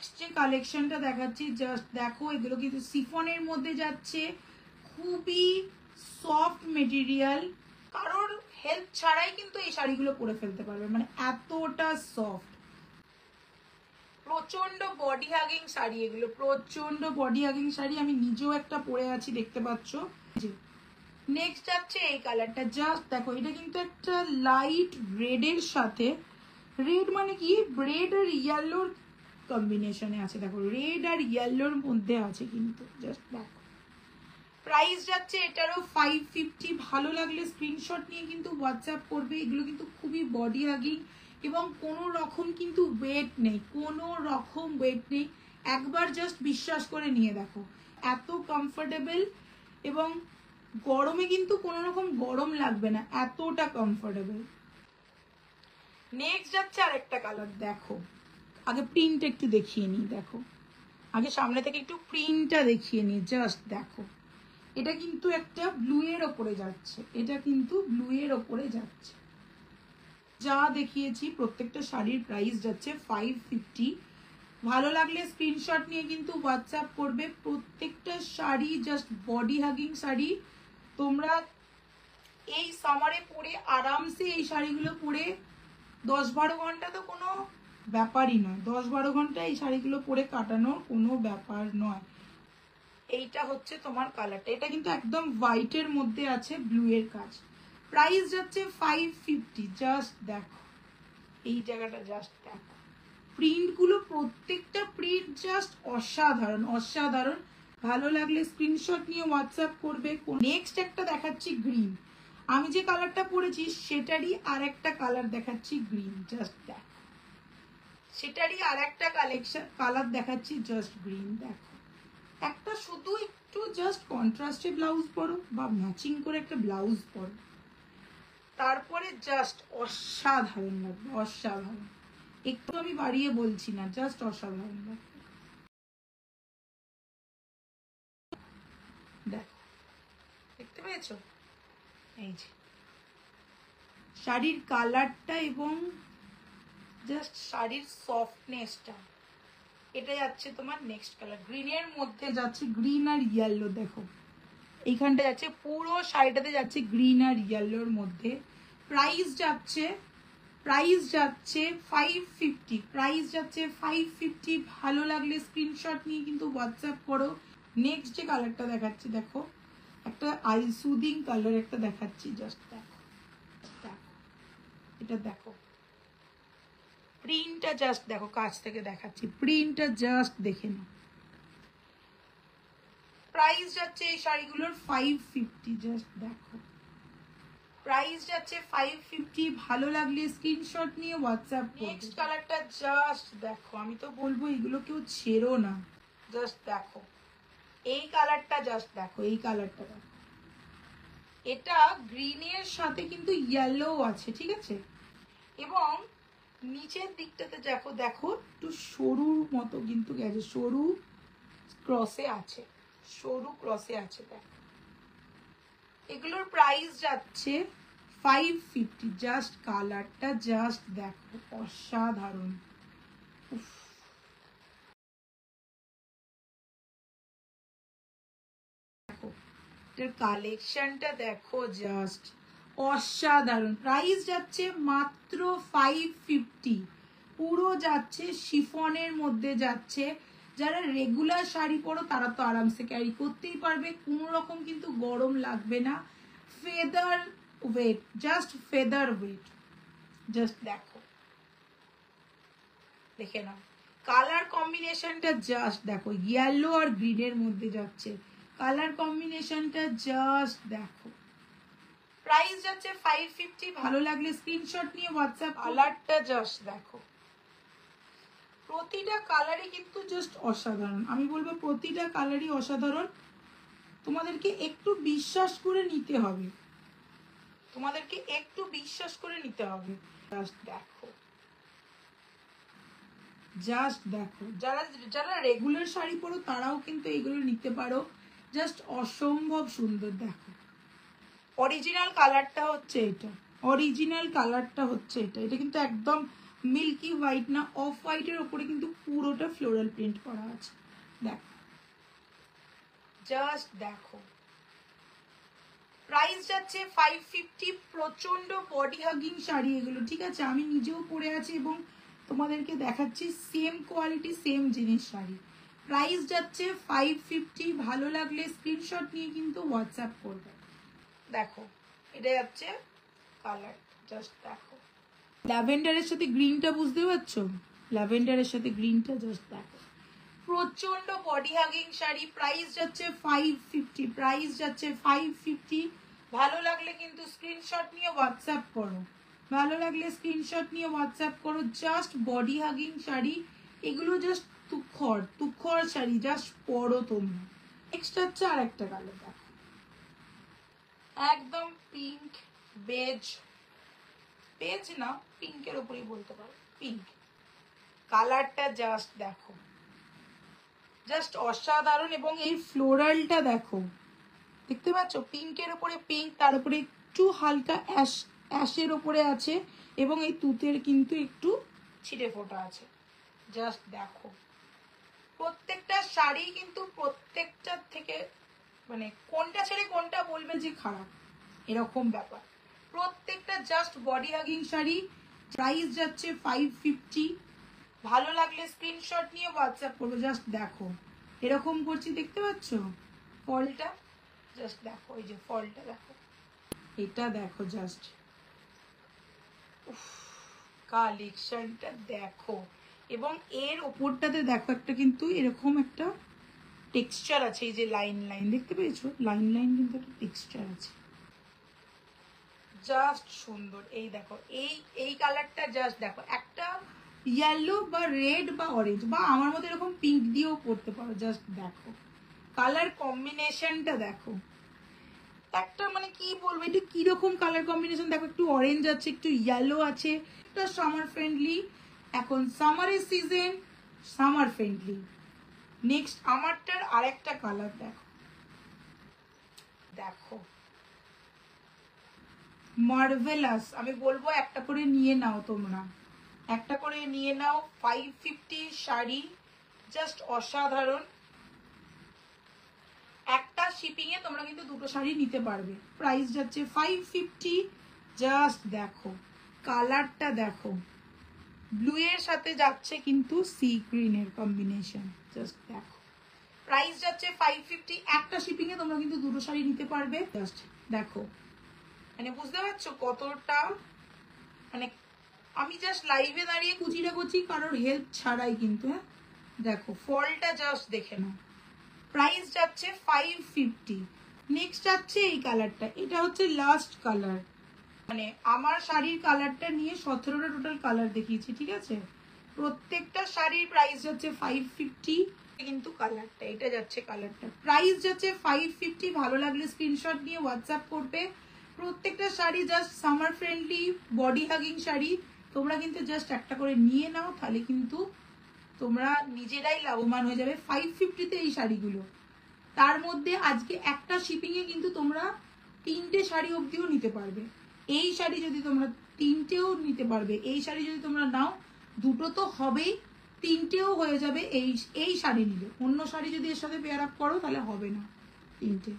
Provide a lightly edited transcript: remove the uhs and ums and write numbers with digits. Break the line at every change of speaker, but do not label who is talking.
Next যে কালেকশনটা দেখাচ্ছি জাস্ট দেখো, এগুলো কিন্তু সিফনের মধ্যে যাচ্ছে, খুবই সফট মেটেরিয়াল, কারোর হেল্প ছাড়াই কিন্তু এই শাড়িগুলো পরে ফেলতে পারবে, মানে এতটা সফট, প্রচন্ড বডি হাগিং শাড়ি এগুলো, প্রচন্ড বডি হাগিং শাড়ি। আমি নিজেও একটা পরে আছি, দেখতে পাচ্ছ। নেক্সট যাচ্ছে এই কালারটা, জাস্ট দেখো, এটা কিন্তু একটা লাইট রেডের সাথে, রেড মানে কি রেড আর ইয়েলোর কম্বিনেশনে আছে, দেখো রেড আর ইয়েলোর মধ্যে আছে কিন্তু, জাস্ট দেখো। প্রাইস যাচ্ছে এটারও 550। ভালো লাগলে স্ক্রিনশট নিয়ে কিন্তু হোয়াটসঅ্যাপ করবে। এগুলো কিন্তু খুবই বডি হাগিং এবং কোনো রকম কিন্তু ওয়েট নেই, কোনো রকম ওয়েট নেই। একবার জাস্ট বিশ্বাস করে নিয়ে দেখো, এত কমফোর্টেবল এবং গরমে কিন্তু কোনো রকম গরম লাগবে না, এতটা কমফোর্টেবল। নেক্সট যাচ্ছে আরেকটা কালার, দেখো আগে প্রিন্ট একটু দেখিয়ে নিই, দেখো আগে সামনে থেকে একটু প্রিন্টটা দেখিয়ে নিই, জাস্ট দেখো। এটা কিন্তু একটা ব্লু এর ওপরে যাচ্ছে, এটা কিন্তু ব্লু এর ওপরে যাচ্ছে। যা দেখিয়েছি প্রত্যেকটা শাড়ির প্রাইস যাচ্ছে 550। ভালো লাগলে স্ক্রিনশট নিয়ে কিন্তু হোয়াটসঅ্যাপ করবে। প্রত্যেকটা sari just body hugging sari, তোমরা এই সামারে পরে আরামসে এই শাড়িগুলো পরে 10-12 ঘন্টা তো কোনো ব্যাপারই নয়, 10-12 ঘন্টা এই শাড়িগুলো পরে কাটানোর কোনো ব্যাপার নয়। এইটা হচ্ছে তোমার কালারটা, এটা কিন্তু একদম হোয়াইটের মধ্যে আছে ব্লু এর কাজ। প্রাইস যাচ্ছে 550। জাস্ট দেখো এই জায়গাটা, জাস্ট দেখো প্রিন্টগুলো, প্রত্যেকটা প্রিন্ট জাস্ট অসাধারণ অসাধারণ। ভালো লাগলে স্ক্রিনশট নিয়ে হোয়াটসঅ্যাপ করবে। নেক্সট একটা দেখাচ্ছি গ্রিন, আমি যে কালারটা পরেছি সেটারই আর একটা কালার দেখাচ্ছি গ্রিন, জাস্ট দেখো সেটারই আর একটা কালার দেখাচ্ছি, জাস্ট গ্রিন। দেখো একটা শুধু একটু জাস্ট কন্ট্রাস্টে ব্লাউজ পরো বা ম্যাচিং করে একটা ব্লাউজ পরো, তারপরে জাস্ট অসাধারণ লাগবে, অসাধারণ। একটু আমি বাড়িয়ে বলছি না, জাস্ট অসাধারণ লাগবে। দেখো দেখতে পেয়েছো, এই যে শাড়ির কালারটা এবং জাস্ট শাড়ির সফটনেসটা, এটা যাচ্ছে তোমার নেক্সট কালার। গ্রিনের মধ্যে যাচ্ছে গ্রিন আর ইয়েলো, দেখো এইখানটা যাচ্ছে পুরো শাড়িটাতে যাচ্ছে গ্রিন আর ইয়েলোর মধ্যে। প্রাইস যাচ্ছে 550। প্রাইস যাচ্ছে 550। ভালো লাগলে স্ক্রিনশট নিয়ে কিন্তু হোয়াটসঅ্যাপ করো। নেক্সট যে কালারটা দেখাচ্ছি, দেখো একটা আই সুদিং কালার একটা দেখাচ্ছি, জাস্ট দেখো দেখো এটা দেখো প্রিন্টটা, জাস্ট দেখো কাছ থেকে দেখাচ্ছি প্রিন্টটা, জাস্ট দেখে নাও। প্রাইস যাচ্ছে এই শাড়িগুলোর 550। জাস্ট দেখো প্রাইস যাচ্ছে 550। ভালো লাগলে স্ক্রিনশট নিয়ে হোয়াটসঅ্যাপ করবে। নেক্সট কালারটা জাস্ট দেখো, আমি তো বলবো এগুলো কেউ ছেড়ো না, জাস্ট দেখো এই কালারটা, জাস্ট দেখো এই কালারটা দেখো। এটা গ্রিনের সাথে কিন্তু ইয়েলো আছে, ঠিক আছে, এবং নিচের দিকটাতে দেখো, দেখো একটু সরুর মতো কিন্তু গেছে, সরু ক্রসে আছে, সরু ক্রসে আছে। দেখো এগুলোর প্রাইস যাচ্ছে 550। জাস্ট কালারটা জাস্ট দেখো, অসাধারণ। দেখো এটার কালেকশনটা দেখো, জাস্ট অসাধারণ। প্রাইস যাচ্ছে মাত্র 550। পুরো যাচ্ছে শিফনের মধ্যে যাচ্ছে। যারা রেগুলার শাড়ি পরো তারা তো আরামসে ক্যারি করতেই পারবে, কোনো রকম কিন্তু গরম লাগবে না। Feather weight, just feather weight, just দেখো দেখে নাও। কালার কম্বিনেশনটা জাস্ট দেখো, ইয়েলো আর গ্রিনের মধ্যে যাচ্ছে, কালার কম্বিনেশনটা জাস্ট দেখো। প্রাইস যাচ্ছে 550। ভালো লাগলে স্ক্রিনশট নিয়ে হোয়াটসঅ্যাপ। কালারটা জাস্ট দেখো, প্রতিটা কালারই কিন্তু জাস্ট অসাধারণ। আমি বলবো প্রতিটা কালারই অসাধারণ। তোমাদেরকে একটু বিশ্বাস করে নিতে হবে, তোমাদেরকে একটু বিশ্বাস করে নিতে হবে। জাস্ট দেখো, জাস্ট দেখো, যারা যারা রেগুলার শাড়ি পরো তারাও কিন্তু এগুলো নিতে পারো, জাস্ট অসম্ভব সুন্দর। দেখো অরিজিনাল কালারটা হচ্ছে এটা, অরিজিনাল কালারটা হচ্ছে এটা, এটা কিন্তু একদম মিল্কি হোয়াইট না, অফ হোয়াইটের ওপরে কিন্তু পুরোটা ফ্লোরাল প্রিন্ট করা আছে। দেখো, জাস্ট দেখো। প্রাইস যাচ্ছে 550। প্রচন্ড বডি হাগিং শাড়ি এগুলো, ঠিক আছে? আমি নিজেও পরে আছি এবং তোমাদেরকে দেখাচ্ছি সেম কোয়ালিটি সেম জিনিস শাড়ি। প্রাইস যাচ্ছে 550। ভালো লাগলে স্ক্রিনশট নিয়ে কিন্তু হোয়াটসঅ্যাপ করবে। দেখো, এটা যাচ্ছে কালার, জাস্ট দেখো। ল্যাভেন্ডারের সাথে গ্রিনটা বুঝতে পারছো? ল্যাভেন্ডারের সাথে গ্রিনটা জাস্ট দেখো। প্রচন্ড বডি হাগিং শাড়ি। প্রাইস যাচ্ছে 550। প্রাইস যাচ্ছে 550। ভালো লাগলে কিন্তু স্ক্রিনশট নিয়ে হোয়াটসঅ্যাপ করো। ভালো লাগলে স্ক্রিনশট নিয়ে হোয়াটসঅ্যাপ করো। জাস্ট বডি হাগিং শাড়ি এগুলো, জাস্ট তুখর শাড়ি, জাস্ট পরো তোমরা। নেক্সট হচ্ছে আর একটা কালার দেখো, একদম পিঙ্ক বেজ, বেজ না পিঙ্কের উপরেই বলতে পারো, পিঙ্ক কালারটা জাস্ট দেখো, জাস্ট অসাধারণ। এবং এই ফ্লোরালটা দেখো, দেখতে পাচ্ছ? পিঙ্কের উপরে পিঙ্ক, তার উপরে একটু হালকা অ্যাশের উপরে আছে এবং এই তুতের কিন্তু একটু ছিটে ফোটা আছে। জাস্ট দেখো, প্রত্যেকটা শাড়ি কিন্তু প্রত্যেকটার থেকে মানে কোনটা ছেড়ে কোনটা বলবে যে খারাপ, এরকম ব্যাপার। প্রত্যেকটা just body hugging sari. Price যাচ্ছে 550। ভালো লাগলে স্ক্রিনশট নিয়ে হোয়াটসঅ্যাপ করবো। জাস্ট দেখো, এরকম করছি, দেখতে পাচ্ছ ফলটা? জাস্ট দেখো, এই যে ফলটা দেখো, এটা দেখো, জাস্ট কালেকশনটা দেখো। এবং এর ওপরটাতে দেখো একটা কিন্তু এরকম একটা টেক্সচার আছে, এই যে লাইন লাইন দেখতে পেয়েছো? লাইন লাইন কিন্তু একটা টেক্সচার আছে, জাস্ট সুন্দর। এই দেখো, এই কালারটা জাস্ট দেখো, একটা ইয়েলো বা রেড বা অরেঞ্জ বা আমার মতো এরকম পিঙ্ক দিয়েও পরতে পারো। জাস্ট দেখো কালার কম্বিনেশনটা দেখো, একটা মানে কি বলবো, এটা কিরকম কালার কম্বিনেশন দেখো। একটু অরেঞ্জ আছে, একটু ইয়েলো আছে, একটা সামার ফ্রেন্ডলি। এখন সামারের সিজন, সামার ফ্রেন্ডলি। নেক্সট আমারটার আরেকটা কালার দেখো, দেখো মার্ভেলাস। আমি বলবো একটা করে নিয়ে নাও তোমরা, একটা করে নিয়ে নাও। 550 শাড়ি, জাস্ট অসাধারণ। একটা শিপিং এ তোমরা কিন্তু দুটো শাড়ি নিতে পারবে। প্রাইস যাচ্ছে 550। জাস্ট দেখো কালারটা দেখো, ব্লু এর সাথে যাচ্ছে কিন্তু সি গ্রিনের কম্বিনেশন। জাস্ট দেখো, প্রাইস যাচ্ছে 550। একটা শিপিং এ তোমরা কিন্তু দুটো শাড়ি নিতে পারবে। জাস্ট দেখো, মানে বুঝতে পারছো কতটা, মানে আমি জাস্ট লাইভে দাঁড়িয়ে কুচিটা কুচি, কারোর হেল্প ছাড়াই কিন্তু। হ্যাঁ দেখো ফলটা জাস্ট দেখে নাও। প্রাইস যাচ্ছে 550। নেক্সট যাচ্ছে এই কালারটা, এটা হচ্ছে লাস্ট কালার। মানে আমার শাড়ির কালারটা নিয়ে 17টা টোটাল কালার দেখিয়েছি, ঠিক আছে? প্রত্যেকটা শাড়ির প্রাইস যাচ্ছে 550। কিন্তু কালারটা, এটা যাচ্ছে কালারটা, প্রাইস যাচ্ছে 550। ভালো লাগলে স্ক্রিনশট নিয়ে হোয়াটসঅ্যাপ করবে। প্রত্যেকটা sari just summer friendly body hugging sari. তোমরা কিন্তু জাস্ট একটা করে নিয়ে নাও, তাহলে কিন্তু তোমরা নিজেরাই লাভবান হয়ে যাবে। 550-তে এই শাড়িগুলো, তার মধ্যে আজকে একটা শিপিং এ কিন্তু তোমরা 3টে শাড়ি অবধিও নিতে পারবে। এই শাড়ি যদি তোমরা 3টেও নিতে পারবে, এই শাড়ি যদি তোমরা নাও, দুটো তো হবেই, 3টেও হয়ে যাবে। এই শাড়ি নিলে, অন্য শাড়ি যদি এর সাথে পেয়ার আপ করো তাহলে হবে না 3টে।